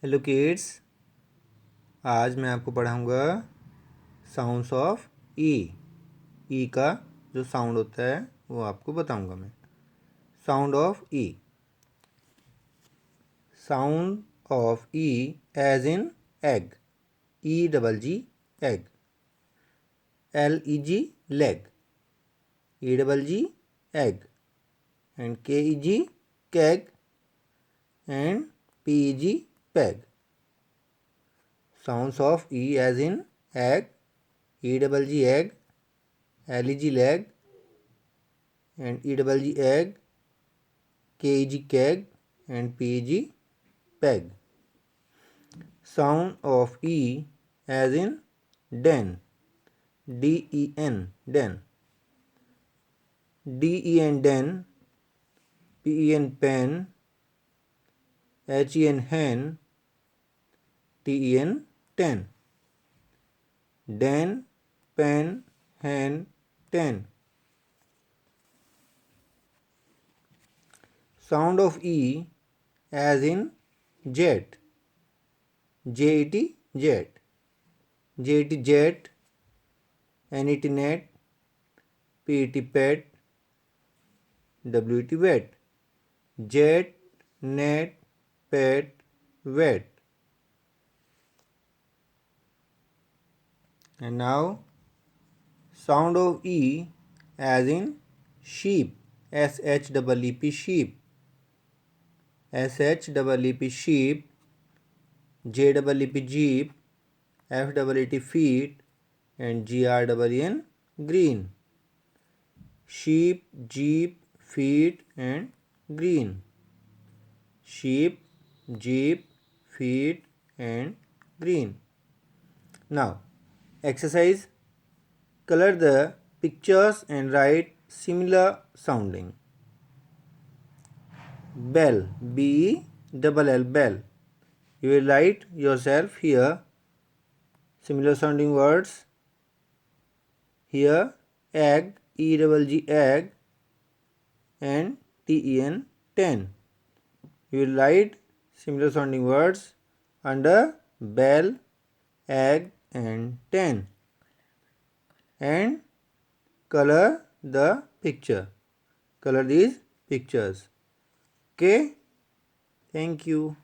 Hello kids, आज मैं आपको पढ़ाऊँगा साउंड्स ऑफ ई का जो साउंड होता है वो आपको बताऊँगा मैं। Sound of E, sound of E as in egg, E double G egg, LEG leg, E double G egg, and KEG keg, and PEG peg. Sounds of E as in egg, E double G egg, LEG leg, and E double G egg, KEG keg, and PEG peg. Sound of E as in den, DEN den, DEN den, PEN pen, HEN hen, TEN ten. Den, pen, hen, ten. Sound of E as in jet, JET jet, JET jet, NET net, PET pet, WET wet, jet, net, pet, wet. And now sound of E as in sheep, SHEEP sheep, SHEEP sheep, JEEP jeep, FEET feet, and GREEN green. Sheep, jeep, feet, and green. Sheep, jeep, feet, and green. Now, exercise. Color the pictures and write similar sounding. Bell, BELL, bell. You will write yourself here similar sounding words. Here egg, EGG egg, and TEN 10. You will write similar sounding words under bell, egg, and 10, and color the picture. Color these pictures. Okay, thank you.